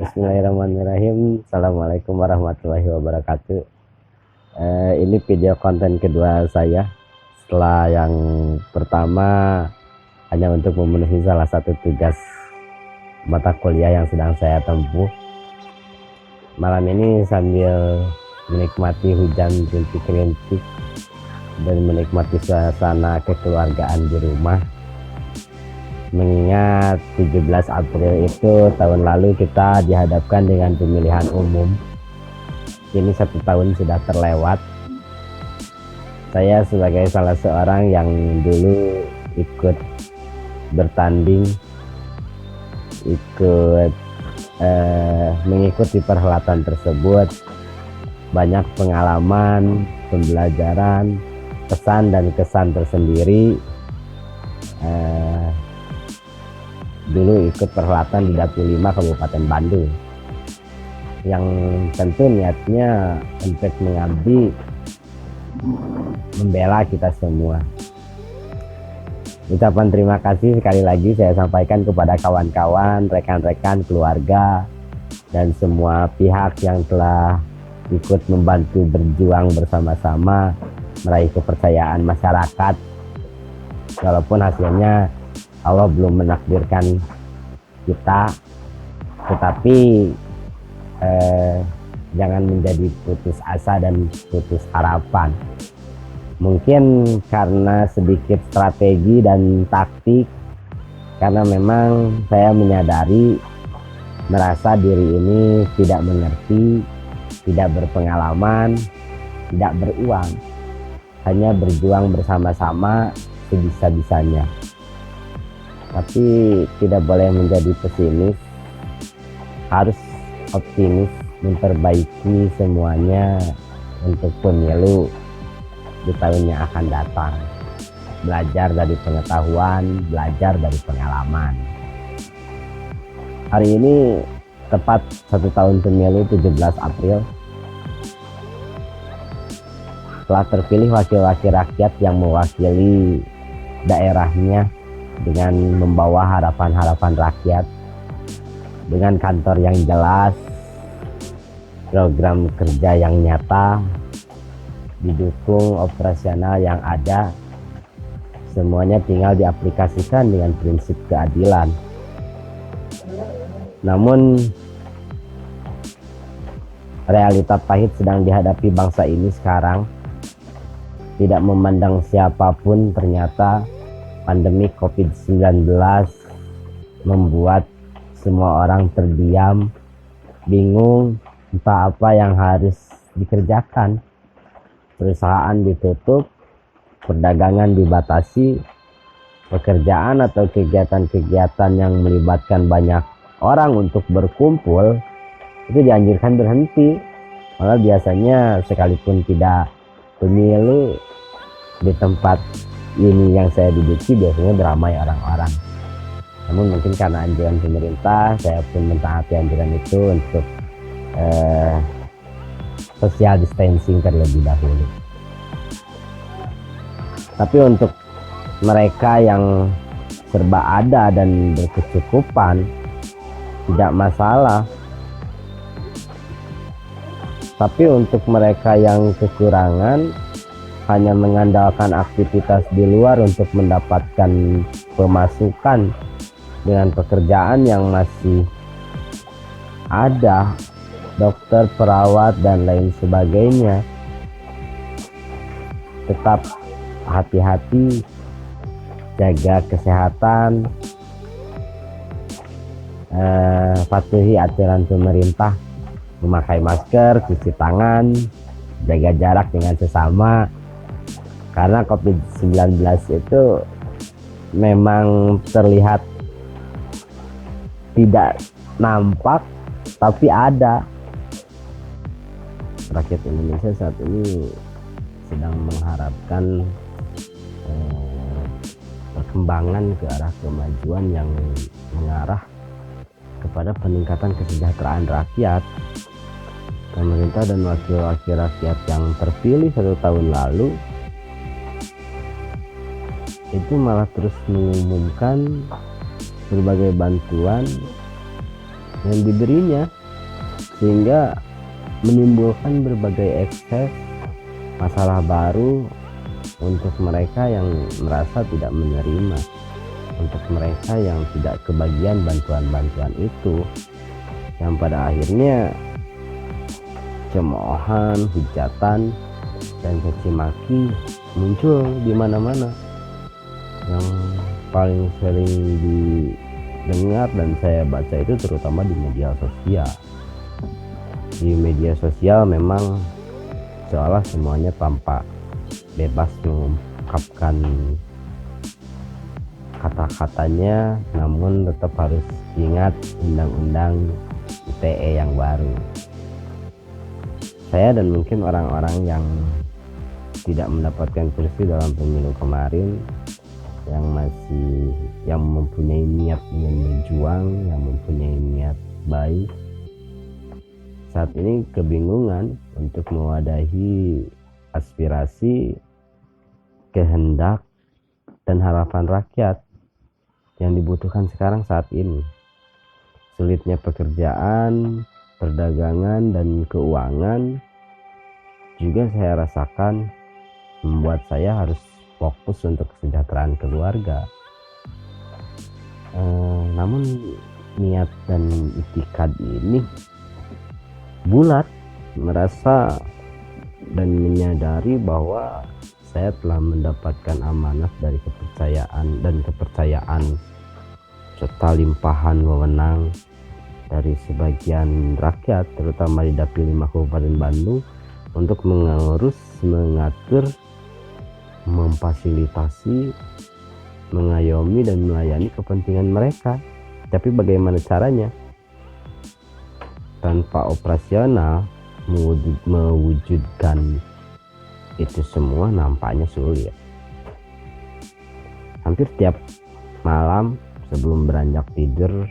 Bismillahirrahmanirrahim. Assalamualaikum warahmatullahi wabarakatuh. Ini video konten kedua saya. Setelah yang pertama hanya untuk memenuhi salah satu tugas mata kuliah yang sedang saya tempuh. Malam ini sambil menikmati hujan rintik-rintik dan menikmati suasana kekeluargaan di rumah, mengingat 17 April itu tahun lalu kita dihadapkan dengan pemilihan umum. Kini 1 tahun sudah terlewat. Saya sebagai salah seorang yang dulu ikut bertanding, mengikuti perhelatan tersebut, banyak pengalaman, pembelajaran, pesan dan kesan tersendiri. Dulu ikut perhelatan di Dapil 5 Kabupaten Bandung, yang tentu niatnya untuk mengabdi, membela kita semua. Ucapan terima kasih sekali lagi saya sampaikan kepada kawan-kawan, rekan-rekan, keluarga, dan semua pihak yang telah ikut membantu berjuang bersama-sama meraih kepercayaan masyarakat. Walaupun hasilnya Allah belum menakdirkan kita, tetapi jangan menjadi putus asa dan putus harapan. Mungkin karena sedikit strategi dan taktik, karena memang saya menyadari, merasa diri ini tidak mengerti, tidak berpengalaman, tidak beruang, hanya berjuang bersama-sama sebisa-bisanya. Tapi tidak boleh menjadi pesimis, harus optimis, memperbaiki semuanya untuk pemilu di tahun yang akan datang. Belajar dari pengetahuan, belajar dari pengalaman. Hari ini tepat 1 tahun pemilu 17 April. Telah terpilih wakil-wakil rakyat yang mewakili daerahnya dengan membawa harapan-harapan rakyat, dengan kantor yang jelas, program kerja yang nyata, didukung operasional yang ada. Semuanya tinggal diaplikasikan dengan prinsip keadilan. Namun realita pahit sedang dihadapi bangsa ini sekarang. Tidak memandang siapapun, ternyata pandemi COVID-19 membuat semua orang terdiam, bingung entah apa yang harus dikerjakan. Perusahaan ditutup, perdagangan dibatasi, pekerjaan atau kegiatan-kegiatan yang melibatkan banyak orang untuk berkumpul itu dianjurkan berhenti. Malah biasanya sekalipun tidak pemilu, di tempat ini yang saya duduki biasanya beramai orang-orang. Namun mungkin karena anjuran pemerintah, saya pun mentaati anjuran itu untuk social distancing terlebih dahulu. Tapi untuk mereka yang serba ada dan berkecukupan, tidak masalah. Tapi untuk mereka yang kekurangan, hanya mengandalkan aktivitas di luar untuk mendapatkan pemasukan dengan pekerjaan yang masih ada, dokter, perawat, dan lain sebagainya, tetap hati-hati, jaga kesehatan, patuhi aturan pemerintah, memakai masker, cuci tangan, jaga jarak dengan sesama. Karena COVID-19 itu memang terlihat tidak nampak, tapi ada. Rakyat Indonesia saat ini sedang mengharapkan perkembangan ke arah kemajuan yang mengarah kepada peningkatan kesejahteraan rakyat. Pemerintah dan wakil-wakil rakyat yang terpilih 1 tahun lalu itu malah terus mengumumkan berbagai bantuan yang diberinya, sehingga menimbulkan berbagai ekses masalah baru untuk mereka yang merasa tidak menerima, untuk mereka yang tidak kebagian bantuan-bantuan itu, yang pada akhirnya cemoohan, hujatan, dan caci maki muncul di mana-mana. Yang paling sering didengar dan saya baca itu terutama di media sosial. Di media sosial memang seolah semuanya tampak bebas mengungkapkan kata-katanya, namun tetap harus ingat undang-undang ITE yang baru. Saya dan mungkin orang-orang yang tidak mendapatkan kursi dalam pemilu kemarin, yang mempunyai niat ingin berjuang, yang mempunyai niat baik, saat ini kebingungan untuk mewadahi aspirasi, kehendak, dan harapan rakyat yang dibutuhkan sekarang saat ini. Sulitnya pekerjaan, perdagangan, dan keuangan juga saya rasakan membuat saya harus fokus untuk kesejahteraan keluarga. Namun niat dan itikad ini bulat, merasa dan menyadari bahwa saya telah mendapatkan amanat dari kepercayaan serta limpahan wewenang dari sebagian rakyat, terutama di Dapil 5 Kabupaten Bandung, untuk mengurus, mengatur, memfasilitasi, mengayomi, dan melayani kepentingan mereka. Tapi bagaimana caranya? Tanpa operasional, mewujudkan itu semua nampaknya sulit. Hampir tiap malam sebelum beranjak tidur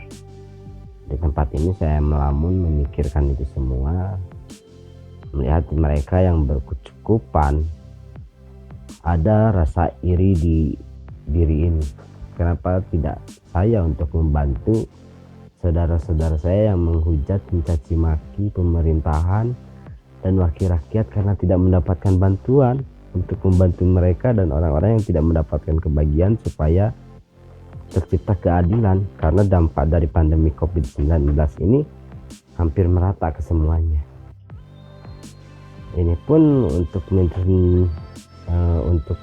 di tempat ini saya melamun memikirkan itu semua, melihat mereka yang berkecukupan. Ada rasa iri di diri ini. Kenapa tidak saya untuk membantu saudara-saudara saya yang menghujat, mencaci maki pemerintahan dan wakil rakyat karena tidak mendapatkan bantuan, untuk membantu mereka dan orang-orang yang tidak mendapatkan kebagian supaya tercipta keadilan, karena dampak dari pandemi COVID-19 ini hampir merata ke semuanya. Ini pun untuk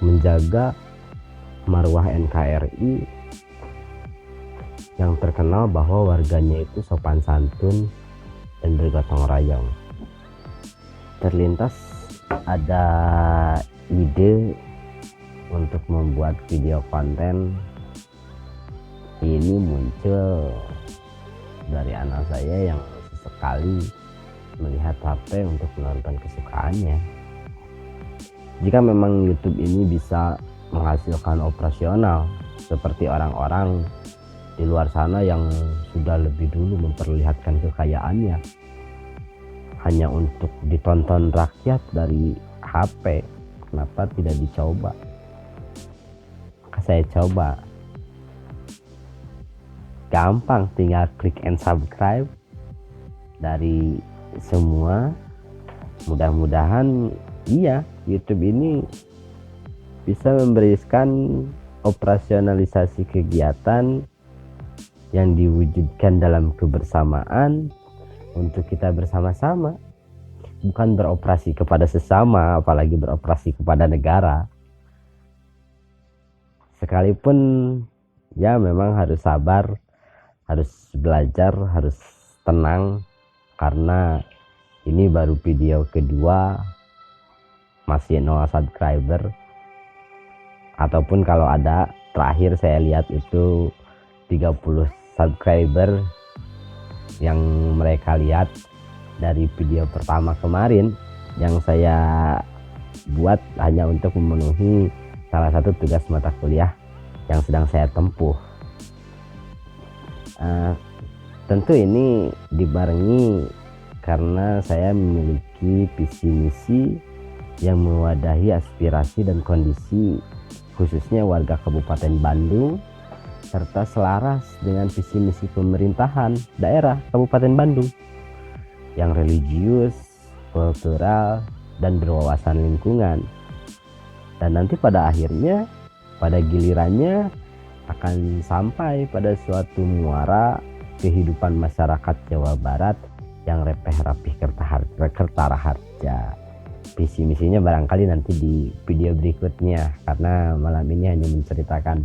menjaga marwah NKRI yang terkenal bahwa warganya itu sopan santun dan bergotong royong. Terlintas ada ide untuk membuat video konten ini muncul dari anak saya yang sesekali melihat HP untuk menonton kesukaannya. Jika memang YouTube ini bisa menghasilkan operasional seperti orang-orang di luar sana yang sudah lebih dulu memperlihatkan kekayaannya hanya untuk ditonton rakyat dari HP, kenapa tidak dicoba? Maka saya coba. Gampang, tinggal klik and subscribe dari semua. Mudah-mudahan iya, YouTube ini bisa memberikan operasionalisasi kegiatan yang diwujudkan dalam kebersamaan untuk kita bersama-sama, bukan beroperasi kepada sesama, apalagi beroperasi kepada negara. Sekalipun ya memang harus sabar, harus belajar, harus tenang, karena ini baru video kedua, masih 0 subscriber, ataupun kalau ada, terakhir saya lihat itu 30 subscriber yang mereka lihat dari video pertama kemarin yang saya buat hanya untuk memenuhi salah satu tugas mata kuliah yang sedang saya tempuh. Tentu ini dibarengi karena saya memiliki visi misi yang mewadahi aspirasi dan kondisi khususnya warga Kabupaten Bandung serta selaras dengan visi misi pemerintahan daerah Kabupaten Bandung yang religius, kultural, dan berwawasan lingkungan. Dan nanti pada akhirnya, pada gilirannya akan sampai pada suatu muara kehidupan masyarakat Jawa Barat yang repeh rapih kertara harja. Visi misinya barangkali nanti di video berikutnya, karena malam ini hanya menceritakan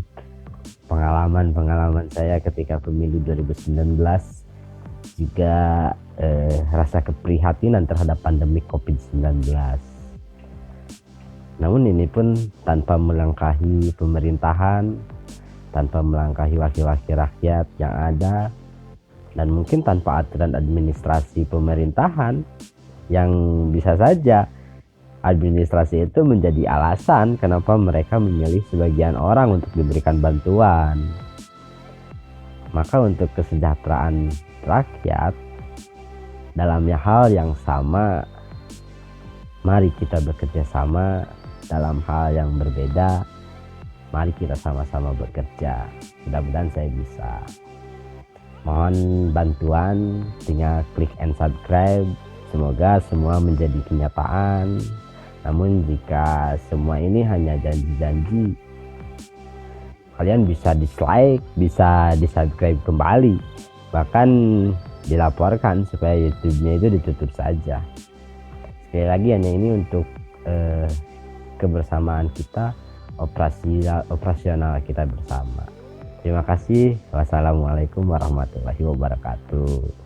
pengalaman saya ketika pemilu 2019, juga rasa keprihatinan terhadap pandemi COVID-19. Namun ini pun tanpa melangkahi pemerintahan, tanpa melangkahi wakil-wakil rakyat yang ada, dan mungkin tanpa aturan administrasi pemerintahan yang bisa saja administrasi itu menjadi alasan kenapa mereka memilih sebagian orang untuk diberikan bantuan. Maka untuk kesejahteraan rakyat dalam hal yang sama, mari kita bekerja sama. Dalam hal yang berbeda, mari kita sama-sama bekerja. Mudah-mudahan saya bisa. Mohon bantuan, tinggal klik and subscribe. Semoga semua menjadi kenyataan. Namun jika semua ini hanya janji-janji, kalian bisa dislike, bisa di-subscribe kembali, bahkan dilaporkan supaya YouTube-nya itu ditutup saja. Sekali lagi, hanya ini untuk kebersamaan kita, operasional kita bersama. Terima kasih. Wassalamualaikum warahmatullahi wabarakatuh.